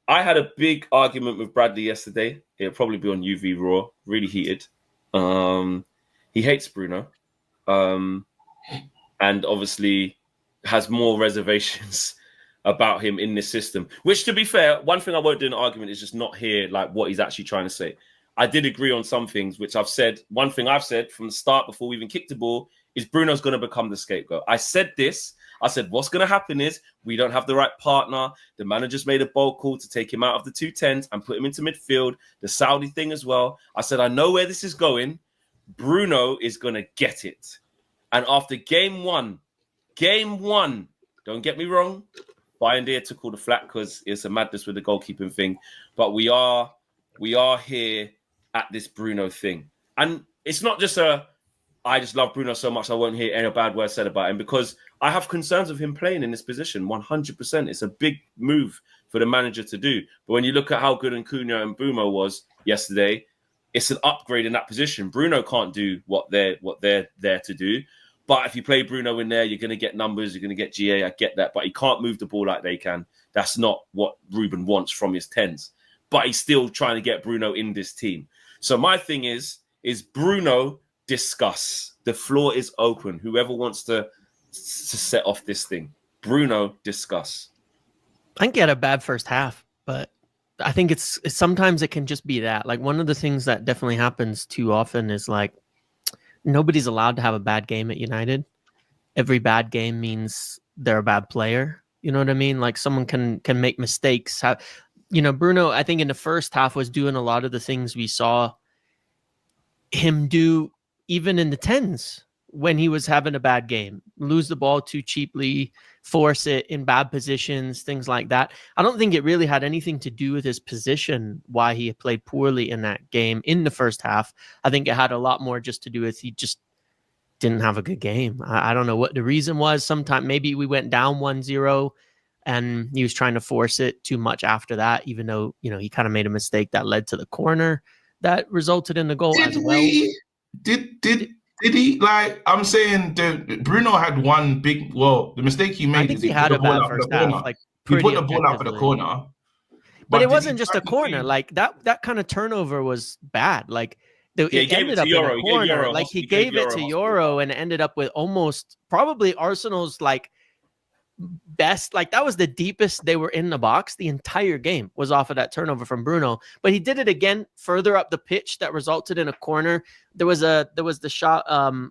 I had a big argument with Bradley yesterday. It'll probably be on UV Raw, really heated. He hates Bruno, and obviously has more reservations about him in this system. Which, to be fair, one thing I won't do in an argument is just not hear like what he's actually trying to say. I did agree on some things, which I've said. One thing I've said from the start before we even kicked the ball is Bruno's going to become the scapegoat. I said this. I said, what's going to happen is we don't have the right partner. The manager's made a bold call to take him out of the 210s and put him into midfield. The Saudi thing as well. I said, I know where this is going. Bruno is going to get it. And after game one, don't get me wrong, Bayern Deer took all the flack because it's a madness with the goalkeeping thing. But we are here at this Bruno thing. And it's not just I just love Bruno so much I won't hear any bad words said about him, because I have concerns of him playing in this position 100%. It's a big move for the manager to do. But when you look at how good Cunha and Bumo was yesterday, it's an upgrade in that position. Bruno can't do what they're there to do. But if you play Bruno in there, you're going to get numbers, you're going to get GA, I get that. But he can't move the ball like they can. That's not what Ruben wants from his 10s. But he's still trying to get Bruno in this team. So my thing is Bruno, discuss. The floor is open. Whoever wants to set off this thing. Bruno, discuss. I think he had a bad first half, but I think it's sometimes it can just be that. Like, one of the things that definitely happens too often is like nobody's allowed to have a bad game at United. Every bad game means they're a bad player. You know what I mean? Like, someone can make mistakes. Bruno, I think in the first half was doing a lot of the things we saw him do even in the 10s when he was having a bad game. Lose the ball too cheaply, force it in bad positions, things like that. I don't think it really had anything to do with his position, why he played poorly in that game in the first half. I think it had a lot more just to do with he just didn't have a good game. I don't know what the reason was. Sometime maybe we went down 1-0 and he was trying to force it too much after that, even though, he kind of made a mistake that led to the corner that resulted in the goal as well. Did he, like, I'm saying Bruno had one big, the mistake he made is he had put a the ball bad out for the first half, corner. like, He put the ball out for the corner. But it wasn't just a corner. Like, that kind of turnover was bad. Like, it ended up in a corner. Like, he gave it to Euro and ended up with almost probably Arsenal's, like, best, like, that was the deepest they were in the box the entire game was off of that turnover from Bruno. But he did it again further up the pitch that resulted in a corner. There was the shot,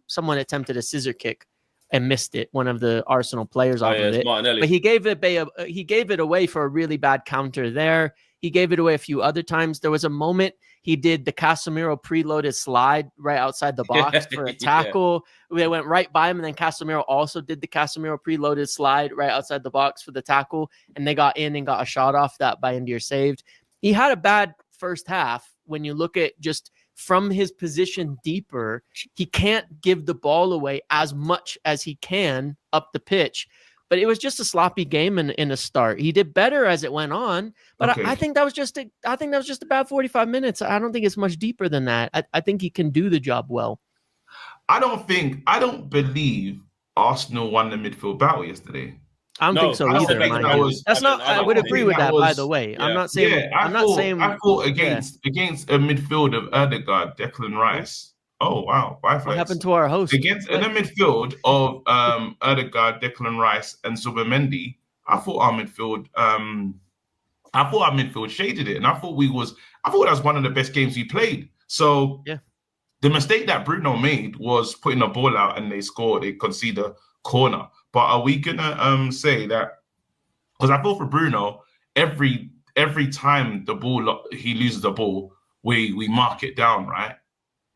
someone attempted a scissor kick and missed it, one of the Arsenal players off of it. Martinelli. But he gave it away for a really bad counter there. He gave it away a few other times. There was a moment he did the Casemiro preloaded slide right outside the box for a tackle. Yeah. They went right by him, and then Casemiro also did the Casemiro preloaded slide right outside the box for the tackle, and they got in and got a shot off that Bayern Deer saved. He had a bad first half. When you look at just from his position deeper, he can't give the ball away as much as he can up the pitch. But it was just a sloppy game in the start. He did better as it went on, but okay. I think that was just a bad 45 minutes. I don't think it's much deeper than that. I think he can do the job well. I don't believe Arsenal won the midfield battle yesterday. I don't think so either. I would agree with that, by the way. Yeah. I'm not saying. Yeah, I thought against a midfield of Odegaard, Declan Rice. Oh wow! What happened to our host? Against in the midfield of Odegaard, Declan Rice, and Zubimendi, I thought our midfield shaded it, and I thought that was one of the best games we played. So yeah, the mistake that Bruno made was putting the ball out, and they concede a corner. But are we gonna say that? Because I thought for Bruno, every time he loses the ball, we mark it down, right?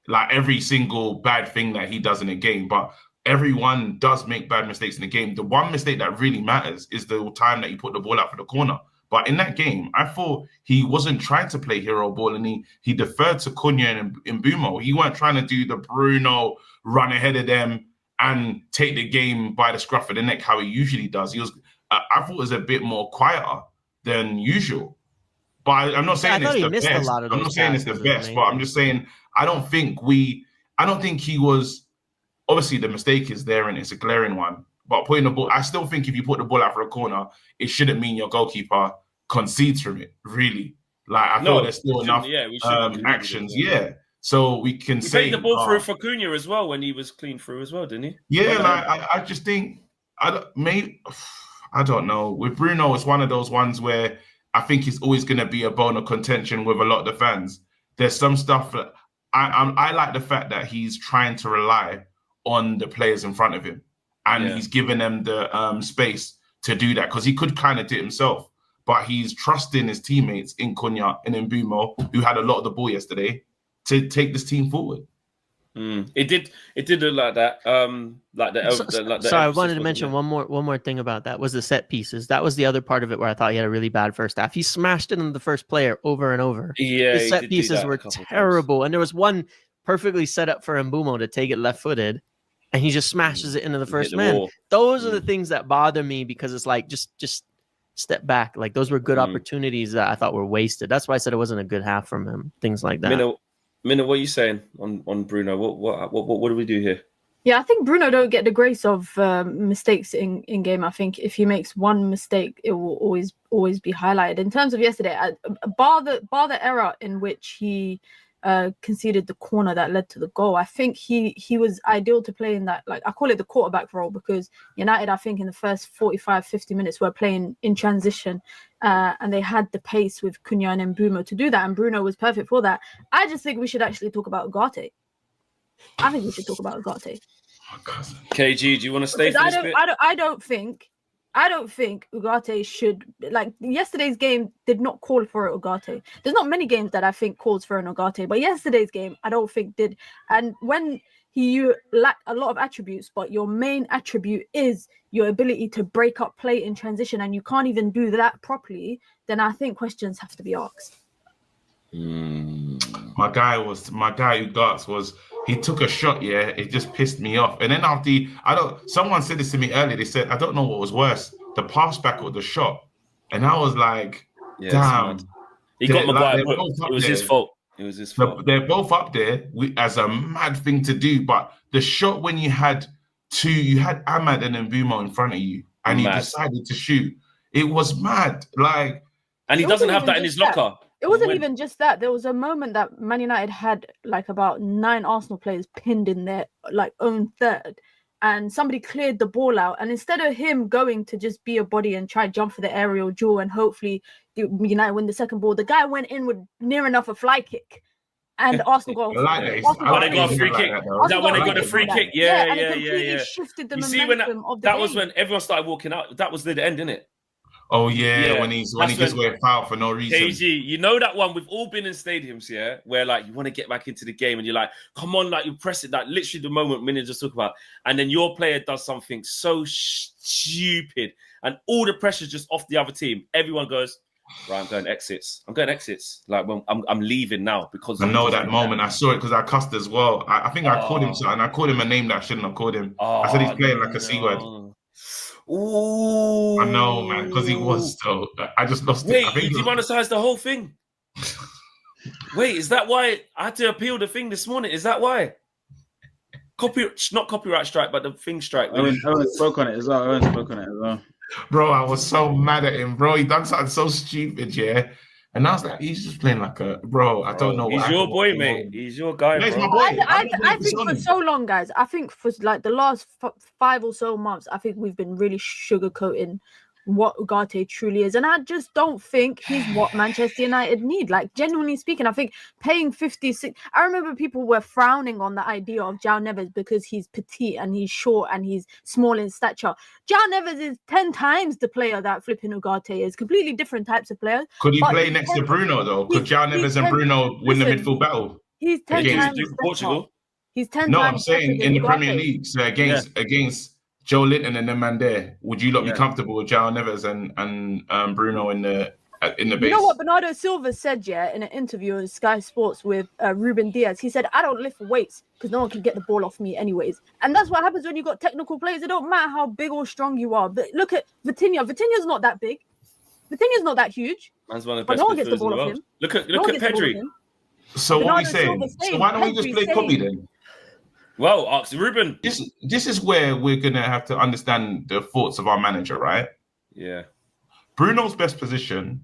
Like every single bad thing that he does in a game, but everyone does make bad mistakes in the game. The one mistake that really matters is the time that he put the ball out for the corner. But in that game, I thought he wasn't trying to play hero ball, and he deferred to Cunha and Mbumo. He weren't trying to do the Bruno run ahead of them and take the game by the scruff of the neck how he usually does. I thought it was a bit more quieter than usual. But I'm not saying it's the best. I'm not saying it's the best, but I'm just saying I don't think he was. Obviously, the mistake is there and it's a glaring one. But putting the ball, I still think if you put the ball out for a corner, it shouldn't mean your goalkeeper concedes from it, really. Like, I feel there's still enough actions. Yeah. So we can say... He played the ball through for Cunha as well when he was clean through as well, didn't he? Yeah, I just think... I don't know. With Bruno, it's one of those ones where I think he's always going to be a bone of contention with a lot of the fans. There's some stuff that... I like the fact that he's trying to rely on the players in front of him. And he's giving them the space to do that, because he could kind of do it himself. But he's trusting his teammates in Cunha and in Mbumo, who had a lot of the ball yesterday, to take this team forward. It did look like that. Sorry, I wanted to mention one more thing about that was the set pieces. That was the other part of it where I thought he had a really bad first half. He smashed it into the first player over and over. Yeah, the set pieces were terrible, and there was one perfectly set up for Mbumo to take it left-footed, and he just smashes it into the first man. Those are the things that bother me, because it's like just step back. Like, those were good opportunities that I thought were wasted. That's why I said it wasn't a good half from him. Things like that. Minna, what are you saying on Bruno? What do we do here? Yeah, I think Bruno don't get the grace of mistakes in game. I think if he makes one mistake, it will always be highlighted. In terms of yesterday, bar the error in which he conceded the corner that led to the goal, I think he was ideal to play in that, like, I call it the quarterback role, because United, I think in the first 45-50 minutes were playing in transition, and they had the pace with Cunha and Mbumo to do that, and Bruno was perfect for that. I just think we should actually talk about Ugarte. I think we should talk about Ugarte. KG, do you want to stay for this bit? I don't think Ugarte should, like, yesterday's game did not call for Ugarte. There's not many games that I think calls for an Ugarte, but yesterday's game I don't think did. And when you lack a lot of attributes, but your main attribute is your ability to break up play in transition, and you can't even do that properly, then I think questions have to be asked. My guy Ugarte was, he took a shot, it just pissed me off. And then after someone said this to me earlier, they said, I don't know what was worse, the pass back or the shot. And I was like, damn. He got Maguire. It was his fault. It was his fault. They're both up there as a mad thing to do. But the shot when you had Ahmad and Mbumo in front of you, and he decided to shoot, it was mad. Like, and he doesn't have that in his locker. It wasn't even just that. There was a moment that Man United had like about 9 Arsenal players pinned in their like own third, and somebody cleared the ball out. And instead of him going to just be a body and try to jump for the aerial duel and hopefully United win the second ball, the guy went in with near enough a fly kick. And Arsenal got when they got a free kick. Is that when they got a free kick? Yeah. Shifted the momentum momentum of the that game. was when everyone started walking out. That was the end, isn't it? Oh yeah, when he just went foul for no reason. KG, you know that one? We've all been in stadiums, where like you want to get back into the game and you're like, come on, like you press it, like literally the moment Minna just talked about, and then your player does something so stupid, and all the pressure's just off the other team. Everyone goes, right, I'm going exits. Like, well, I'm leaving now because I know that moment. I saw it because I cussed as well. I think I called him something. I called him a name that I shouldn't have called him. I said he's playing like a C word. Ooh. I know, man, because he was so. I just lost it. I think you demonetized the whole thing. Wait, is that why I had to appeal the thing this morning? Is that why? Not copyright strike, but the thing strike. Owen spoke on it as well. Bro, I was so mad at him, bro. He done something so stupid, And I was like, he's just playing like a bro. I don't know. He's your boy, mate. He's your guy, bro. He's my boy. I think for so long, guys, I think for like the last 5 or so months, I think we've been really sugarcoating what Ugarte truly is. And I just don't think he's what Manchester United need. Like, genuinely speaking, I think paying 56... I remember people were frowning on the idea of João Neves because he's petite and he's short and he's small in stature. João Neves is 10 times the player that flipping Ugarte is. Completely different types of players. Could he play next to Bruno, though? Could João Neves and Bruno win the midfield battle? He's 10 times Portugal. He's 10 no, times... I'm saying in the Premier League, so against Joe Linton and the man there, would you not be comfortable with João Neves and Bruno in the base? You know what Bernardo Silva said, in an interview on Sky Sports with Ruben Diaz? He said, I don't lift weights because no one can get the ball off me anyways. And that's what happens when you got technical players. It don't matter how big or strong you are. But look at Vitinha. Vitinha's not that big. Vitinha's not that huge. Man's one of the but best no one gets the ball off him. Look at Pedri. So what are we saying? So why don't we just play Kobe then? Well, ask Ruben. This is where we're going to have to understand the thoughts of our manager, right? Yeah. Bruno's best position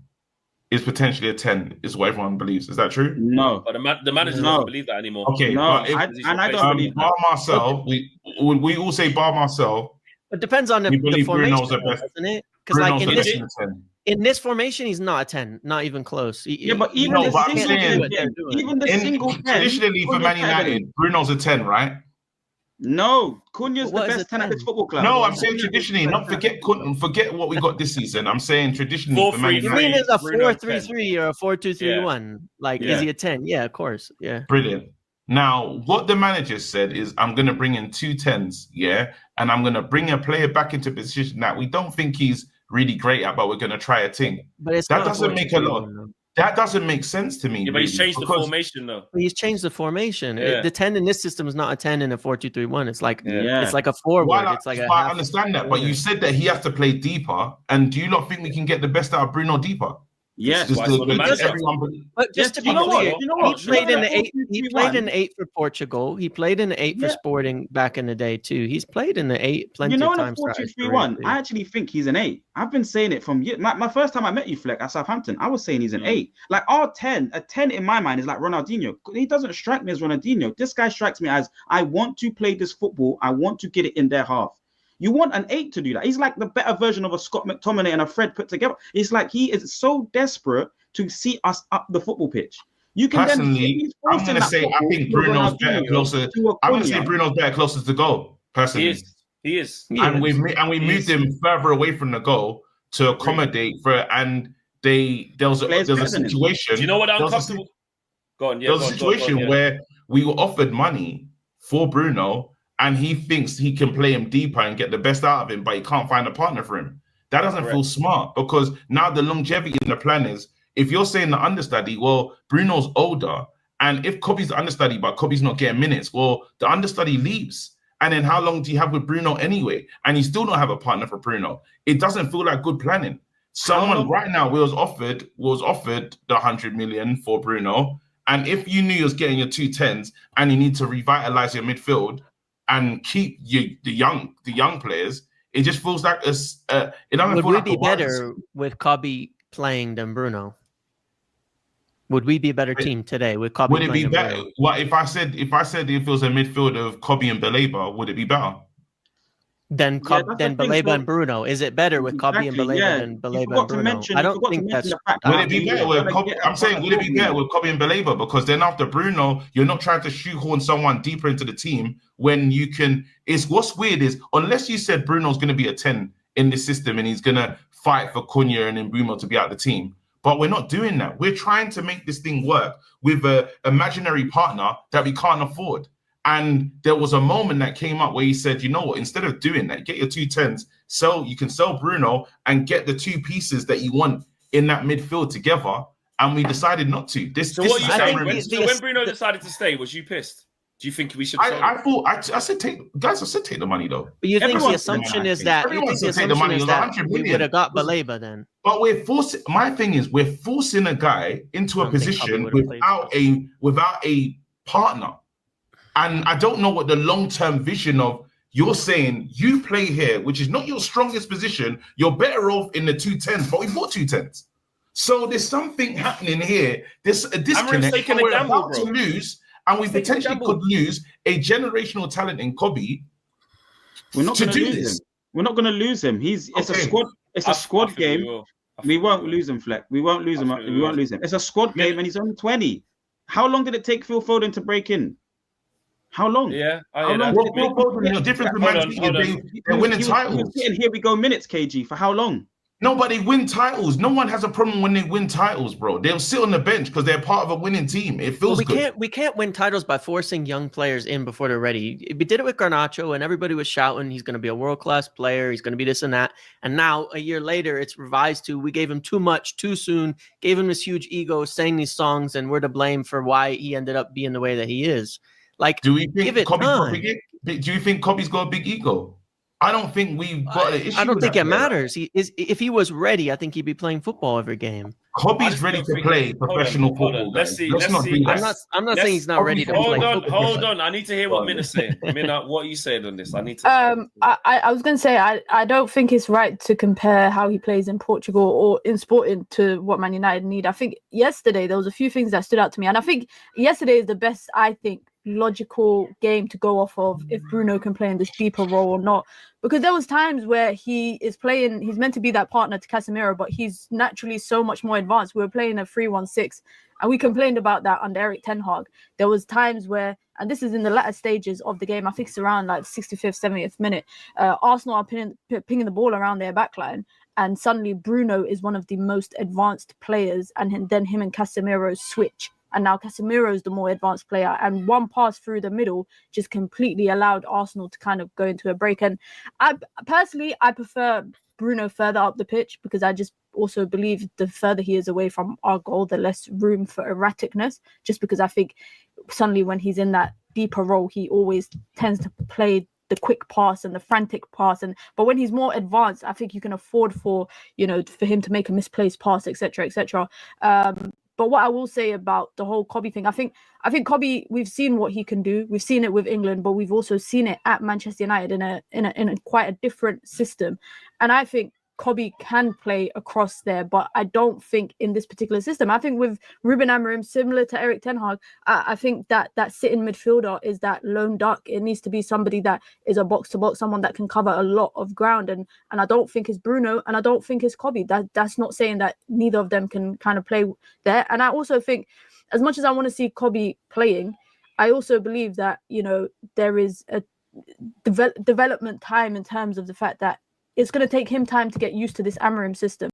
is potentially a 10, is what everyone believes. Is that true? No. But the manager doesn't believe that anymore. Okay, no, but I don't believe Bar Marcel, we all say Bar Marcel. It depends on the formation, Bruno's the best, doesn't it? Because like in this formation, he's not a 10, not even close. But even the single 10. Traditionally for Man United, Bruno's a 10, right? No, Cunha's the best 10 at this football club. No, I'm saying traditionally, not forget what we got this season. I'm saying traditionally for Man United. You mean it's a 4-3-3 or a 4-2-3-1? Like, is he a 10? Yeah, of course. Yeah. Brilliant. Now, what the manager said is, I'm going to bring in 2 10s, and I'm going to bring a player back into a position that we don't think he's really great at, but we're going to try a thing. But that doesn't make a lot. That doesn't make sense to me. Yeah, but he's changed the formation, though. He's changed the formation. Yeah. The 10 in this system is not a 10 in a 4-2-3-1. It's like it's like a forward. I understand that, but you said that he has to play deeper. And do you not think we can get the best out of Bruno deeper? Yes, but just to be clear, he played in the 8. He played in the 8 for Portugal. He played in the 8 for Sporting back in the day too. He's played in the 8 plenty of times. In the 4-2-3-1, I actually think he's an 8. I've been saying it from my first time I met you, Fleck, at Southampton. I was saying he's an 8. Like a 10 in my mind is like Ronaldinho. He doesn't strike me as Ronaldinho. This guy strikes me as, I want to play this football. I want to get it in their half. You want an 8 to do that. He's like the better version of a Scott McTominay and a Fred put together. It's like he is so desperate to see us up the football pitch. You can personally, I'm going to say I think Bruno's better closer. I'm going to say Bruno's better closer to goal. Personally, he is. And we moved him further away from the goal to accommodate for. And there was a situation. Do you know what I'm comfortable? Go on. Yeah, there was a situation where we were offered money for Bruno. And he thinks he can play him deeper and get the best out of him, but he can't find a partner for him. That doesn't feel smart, because now the longevity in the plan is, if you're saying the understudy, well, Bruno's older, and if Kobe's the understudy, but Kobe's not getting minutes, well, the understudy leaves. And then how long do you have with Bruno anyway? And you still don't have a partner for Bruno. It doesn't feel like good planning. Someone right now was offered the 100 million for Bruno. And if you knew you was getting your 2 10s and you need to revitalize your midfield, and keep the young players, it just feels like it doesn't feel like be better with Kobe playing than Bruno? Would we be a better team today with Kobe? Would it be better? Well, if I said if it was a midfield of Kobe and Baleba, would it be better? Then Baleba and Bruno. Is it better with Kobe and Baleba than Baleba and Bruno? I don't think that's. Would it be better with Kobe? I'm saying, would it be better with Kobe and Baleba? Because then after Bruno, you're not trying to shoehorn someone deeper into the team when you can. It's what's weird is, unless you said Bruno's going to be a 10 in this system and he's going to fight for Cunha and then Bruno to be out of the team. But we're not doing that. We're trying to make this thing work with an imaginary partner that we can't afford. And there was a moment that came up where he said, you know what, instead of doing that, get your 2 10s, you can sell Bruno and get the 2 pieces that you want in that midfield together. And we decided not to. When Bruno decided to stay, was you pissed? Do you think we should? I said take the money though. But you think the assumption is that we would have got Baleba then? But we're forcing. My thing is, we're forcing a guy into a position without a partner. And I don't know what the long-term vision of, you're saying you play here, which is not your strongest position. You're better off in the 2 10s, but we bought 2 10s. So there's something happening here. There's a disconnect. We're about to lose, and we potentially could lose a generational talent in Kobe. We're not going to lose him. We're not going to lose him. It's a squad. It's a squad game. We won't lose him, Fleck. We won't lose him. We won't lose him. It's a squad game, and he's only 20. How long did it take Phil Foden to break in? How long? Yeah, the difference with Man City, they're winning titles. And here we go, minutes, KG. For how long? No, but they win titles. No one has a problem when they win titles, bro. They'll sit on the bench because they're part of a winning team. It feels good. We can't win titles by forcing young players in before they're ready. We did it with Garnacho, and everybody was shouting he's going to be a world-class player. He's going to be this and that. And now, a year later, it's revised to we gave him too much too soon, gave him this huge ego, sang these songs, and we're to blame for why he ended up being the way that he is. Like, do we think Kobe's got a big ego? I don't think we've got an issue. I don't think it matters. If he was ready, I think he'd be playing football every game. Kobe's ready to play professional football. Let's see. I'm not saying he's not ready to play football. Hold on. I need to hear what Mina's saying. Mina, what are you saying on this? I need to. I was going to say I don't think it's right to compare how he plays in Portugal or in Sporting to what Man United need. I think yesterday there was a few things that stood out to me, and I think yesterday is the best, I think, logical game to go off of if Bruno can play in this deeper role or not, because there was times where he's meant to be that partner to Casemiro, but he's naturally so much more advanced. We were playing a 3-1-6 and we complained about that under Eric Ten Hag. There was times where, and this is in the latter stages of the game, I think it's around like 65th 70th minute, Arsenal are pinging the ball around their backline, and suddenly Bruno is one of the most advanced players, and then him and Casemiro switch. And now Casemiro is the more advanced player. And one pass through the middle just completely allowed Arsenal to kind of go into a break. And I prefer Bruno further up the pitch, because I just also believe the further he is away from our goal, the less room for erraticness. Just because I think suddenly when he's in that deeper role, he always tends to play the quick pass and the frantic pass. But when he's more advanced, I think you can afford for him to make a misplaced pass, etc., etc. But what I will say about the whole Kobe thing, I think Kobe, we've seen what he can do. We've seen it with England, but we've also seen it at Manchester United in a quite a different system. And I think Kobe can play across there, but I don't think in this particular system. I think with Ruben Amorim, similar to Eric Ten Hag, I think that sitting midfielder is that lone duck. It needs to be somebody that is a box-to-box, someone that can cover a lot of ground. And I don't think it's Bruno, and I don't think it's Kobe. That's not saying that neither of them can kind of play there. And I also think, as much as I want to see Kobe playing, I also believe that, there is a development time in terms of the fact that it's going to take him time to get used to this Amorim system.